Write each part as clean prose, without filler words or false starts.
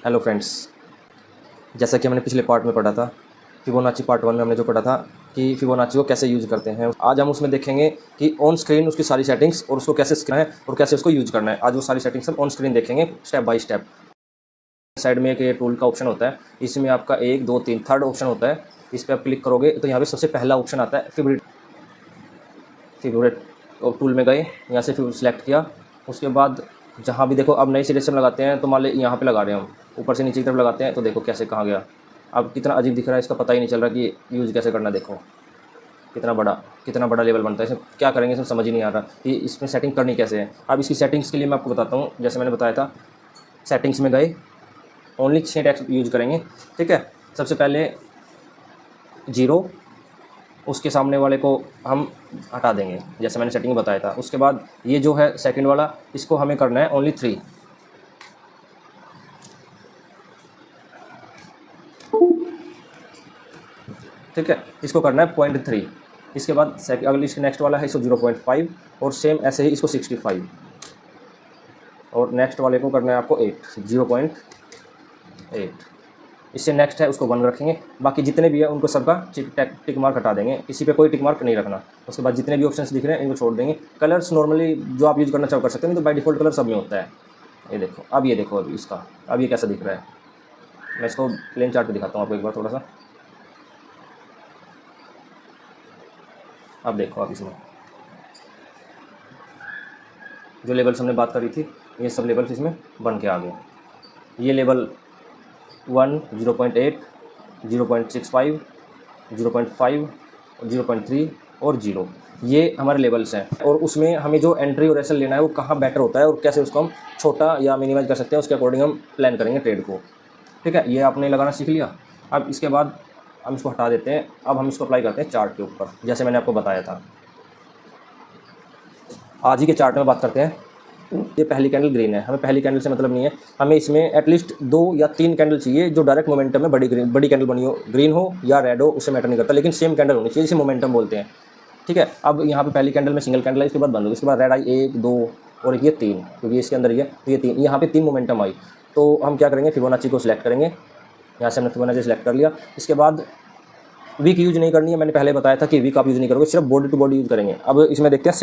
Hello friends, जैसा कि हमने पिछले पार्ट में पढ़ा था, फिबोनाची पार्ट 1 में हमने जो पढ़ा था कि फिबोनाची को कैसे यूज़ करते हैं। आज हम उसमें देखेंगे कि ऑन स्क्रीन उसकी सारी सेटिंग्स और उसको कैसे सीखना है और कैसे उसको यूज़ करना है। आज वो सारी सेटिंग्स हम ऑन स्क्रीन देखेंगे स्टेप बाय स्टेप। साइड में एक ये टूल का ऑप्शन होता है, इसमें आपका 1 2 3 थर्ड ऑप्शन होता है। इस पर आप क्लिक करोगे तो यहाँ पे सबसे पहला ऑप्शन आता है फेवरेट टूल में गए, यहाँ से फिर सेलेक्ट किया। उसके बाद जहाँ भी देखो अब नई सिलेक्शन लगाते हैं तो मान ली यहाँ पे लगा रहे हैं हम, ऊपर से नीचे की तरफ लगाते हैं तो देखो कैसे कहाँ गया। अब कितना अजीब दिख रहा है, इसका पता ही नहीं चल रहा कि यूज़ कैसे करना। देखो कितना बड़ा लेवल बनता है। इसमें क्या करेंगे इसमें समझ ही नहीं आ रहा कि इसमें सेटिंग करनी कैसे है। अब इसकी सेटिंग्स के लिए मैं आपको बताता हूँ। जैसे मैंने बताया था, सेटिंग्स में गए, ओनली 6 टेक्स्ट यूज़ करेंगे, ठीक है। सबसे पहले 0, उसके सामने वाले को हम हटा देंगे जैसे मैंने सेटिंग में बताया था। उसके बाद ये जो है सेकंड वाला, इसको हमें करना है ओनली 3, ठीक है। इसको करना है 0.3। इसके बाद अगली इसके नेक्स्ट वाला है इसको 0.5 और सेम ऐसे ही इसको 65 और नेक्स्ट वाले को करना है आपको 0.8। इससे नेक्स्ट है उसको 1 रखेंगे। बाकी जितने भी है उनको सबका टिक मार्क हटा देंगे, किसी पे कोई टिक मार्क नहीं रखना। उसके बाद जितने भी ऑप्शंस दिख रहे हैं इनको छोड़ देंगे। कलर्स नॉर्मली जो आप यूज़ करना चाहो कर सकते हैं, नहीं तो बाय डिफ़ॉल्ट कलर सब में होता है। ये देखो अब अभी इसका अब ये कैसा दिख रहा है। मैं इसको प्लेन चार्ट पे दिखाता हूँ आपको एक बार थोड़ा सा। अब देखो आप इसमें जो लेवल्स हमने बात करी थी, ये सब लेवल्स इसमें बन के आ गए। ये लेवल 1, 0.8, 0.65, 0.5, 0.3 और 0, ये हमारे लेवल्स हैं। और उसमें हमें जो एंट्री और एसएल लेना है वो कहाँ बेटर होता है और कैसे उसको हम छोटा या मिनिमाइज कर सकते हैं, उसके अकॉर्डिंग हम प्लान करेंगे ट्रेड को, ठीक है। ये आपने लगाना सीख लिया। अब इसके बाद हम इसको हटा देते हैं। अब हम इसको अप्लाई करते हैं चार्ट के ऊपर, जैसे मैंने आपको बताया था। आज ही के चार्ट में बात करते हैं। ये पहली कैंडल ग्रीन है, हमें पहली कैंडल से मतलब नहीं है, हमें इसमें एटलीस्ट 2 या 3 कैंडल चाहिए जो डायरेक्ट मोमेंटम में बड़ी कैंडल बनी हो, ग्रीन हो या रेड हो, उससे मैटर नहीं करता, लेकिन सेम कैंडल होनी चाहिए, जिसे मोमेंटम बोलते हैं, ठीक है। अब यहाँ पे पहली कैंडल में सिंगल कैंडल है, इसके बाद बंद होगी, इसके बाद रेड आई 1 2 और ये 3, क्योंकि इसके अंदर ये तो ये 3, यहाँ पे 3 मोमेंटम आई। तो हम क्या करेंगे, फिबोनाची को सिलेक्ट करेंगे। यहाँ से हमने फिबोनाची सेलेक्ट कर लिया। इसके बाद वीक यूज़ नहीं करनी है, मैंने पहले बताया था कि वीक आप यूज़ नहीं करोगे, सिर्फ बॉडी टू बॉडी यूज़ करेंगे। अब इसमें देखते हैं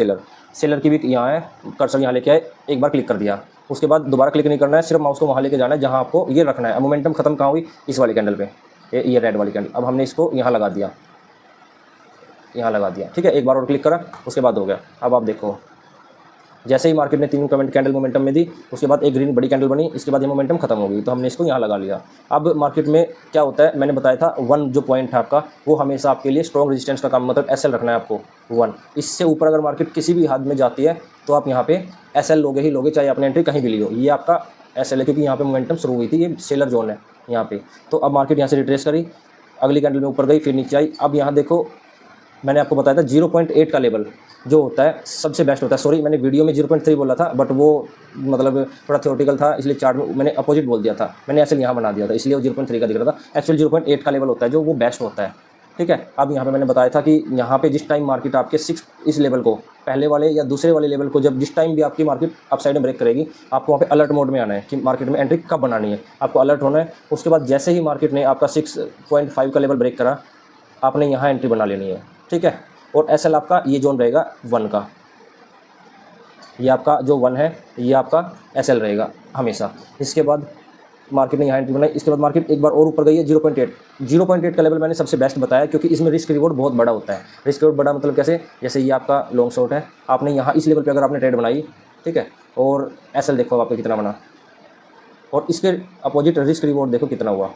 सेलर की वीक यहाँ है, कर्सर यहाँ लेके आए, एक बार क्लिक कर दिया। उसके बाद दोबारा क्लिक नहीं करना है, सिर्फ माउस को वहाँ लेके जाना है जहाँ आपको ये रखना है। मोमेंटम खत्म कहाँ हुई, इस वाली कैंडल पे, ये रेड वाली कैंडल। अब हमने इसको यहाँ लगा दिया, ठीक है। एक बार और क्लिक करा, उसके बाद हो गया। अब आप देखो, जैसे ही मार्केट ने 3 कैंडल मोमेंटम में दी, उसके बाद एक ग्रीन बड़ी कैंडल बनी, इसके बाद ये मोमेंटम खत्म हो गई, तो हमने इसको यहाँ लगा लिया। अब मार्केट में क्या होता है, मैंने बताया था 1 जो पॉइंट है आपका, वो हमेशा आपके लिए स्ट्रॉन्ग रेजिस्टेंस का काम, मतलब एसएल रखना है आपको 1। इससे ऊपर अगर मार्केट किसी भी हद में जाती है तो आप यहाँ पे एसएल लोगे ही लोगे, चाहे आपने एंट्री कहीं भी ली हो। ये आपका एसएल है, क्योंकि यहाँ पे मोमेंटम शुरू हुई थी, ये सेलर जोन है यहाँ पे। तो अब मार्केट यहाँ से रिट्रेस करी, अगली कैंडल में ऊपर गई, फिर नीचे आई। अब यहाँ देखो, मैंने आपको बताया था 0.8 का लेवल जो होता है सबसे बेस्ट होता है। सॉरी, मैंने वीडियो में 0.3 बोला था, बट वो मतलब थोड़ा थ्योरेटिकल था, इसलिए चार्ट में मैंने अपोजिट बोल दिया था। मैंने ऐसे यहाँ बना दिया था, इसलिए वो 0.3 का दिख रहा था। एक्चुअल 0.8 का लेवल होता है जो वो बेस्ट होता है, ठीक है। अब यहाँ पे मैंने बताया था कि यहाँ पे जिस टाइम मार्केट आपके 6 इस लेवल को, पहले वाले या दूसरे वाले लेवल को, जब जिस टाइम भी आपकी मार्केट अपसाइड में ब्रेक करेगी, आपको वहाँ पे अलर्ट मोड में आना है कि मार्केट में एंट्री कब बनानी है, आपको अलर्ट होना है। उसके बाद जैसे ही मार्केट ने आपका 6.5 का लेवल ब्रेक करा, आपने यहाँ एंट्री बना लेनी है, ठीक है। और एसएल आपका ये जोन रहेगा 1 का, ये आपका जो 1 है ये आपका एसएल रहेगा हमेशा। इसके बाद मार्केट ने यहाँ एंट्री बनाई, इसके बाद मार्केट एक बार और ऊपर गई है 0.8 का लेवल मैंने सबसे बेस्ट बताया, क्योंकि इसमें रिस्क रिवॉर्ड बहुत बड़ा होता है। रिस्क रिवॉर्ड बड़ा मतलब कैसे, जैसे ये आपका लॉन्ग शॉट है, आपने यहाँ इस लेवल पे अगर आपने ट्रेड बनाई, ठीक है, और एसएल देखो आपका कितना बना, और इसके अपोजिट रिस्क रिवॉर्ड देखो कितना हुआ,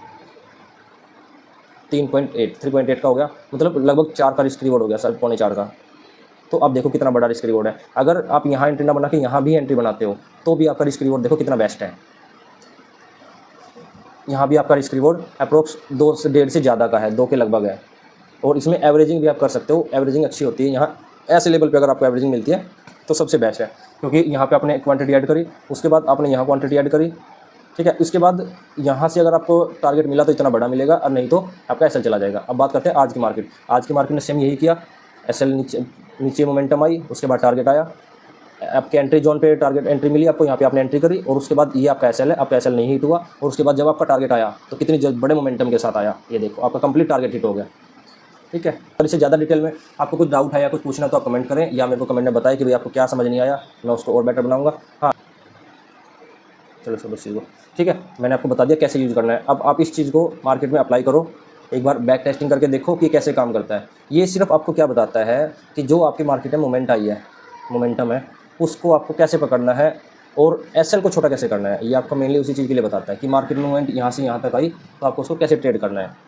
3.8 का हो गया, मतलब लगभग 4 का रिस्क रिवॉर्ड हो गया, सर 3.25 का। तो अब देखो कितना बड़ा रिस्क रिवॉर्ड है। अगर आप यहाँ एंट्री ना बना के यहाँ भी एंट्री बनाते हो तो भी आपका रिस्क रिवॉर्ड देखो कितना बेस्ट है। यहाँ भी आपका रिस्क रिवॉर्ड अप्रोक्स 2 से 1.5 से ज़्यादा का है, 2 के लगभग है। और इसमें एवरेजिंग भी आप कर सकते हो, एवरेजिंग अच्छी होती है यहाँ। ऐसे लेवल पे अगर आपको एवरेजिंग मिलती है तो सबसे बेस्ट है, क्योंकि यहाँ पे आपने क्वांटिटी ऐड करी, उसके बाद आपने यहाँ क्वांटिटी ऐड करी, ठीक है। इसके बाद यहाँ से अगर आपको टारगेट मिला तो इतना बड़ा मिलेगा, और नहीं तो आपका एसएल चला जाएगा। अब बात करते हैं आज की मार्केट। आज की मार्केट ने सेम यही किया, एसएल नीचे मोमेंटम आई, उसके बाद टारगेट आया, आपके एंट्री जोन पे टारगेट एंट्री मिली आपको, यहाँ पे आपने एंट्री करी और उसके बाद ये आपका एसएल है, आपका एसएल नहीं हिट हुआ और उसके बाद जब आपका टारगेट आया तो कितनी बड़े मोमेंटम के साथ आया, ये देखो आपका कंप्लीट टारगेट हिट हो गया। ठीक है, और इससे ज़्यादा डिटेल में आपको कुछ डाउट है या कुछ पूछना तो आप कमेंट करें या मेरे को कमेंट में बताएं कि भाई आपको क्या समझ नहीं आया, मैं उसको और बेटर बनाऊंगा। हाँ चलो सब चीज़ को ठीक है, मैंने आपको बता दिया कैसे यूज़ करना है। अब आप इस चीज़ को मार्केट में अप्लाई करो, एक बार बैक टेस्टिंग करके देखो कि कैसे काम करता है। ये सिर्फ आपको क्या बताता है कि जो आपकी मार्केट में मोमेंट आई है, मोमेंटम है, उसको आपको कैसे पकड़ना है और एसएल को छोटा कैसे करना है। ये आपको मेनली उसी चीज़ के लिए बताता है कि मार्केट मूवमेंट यहाँ से यहाँ तक आई तो आपको उसको कैसे ट्रेड करना है।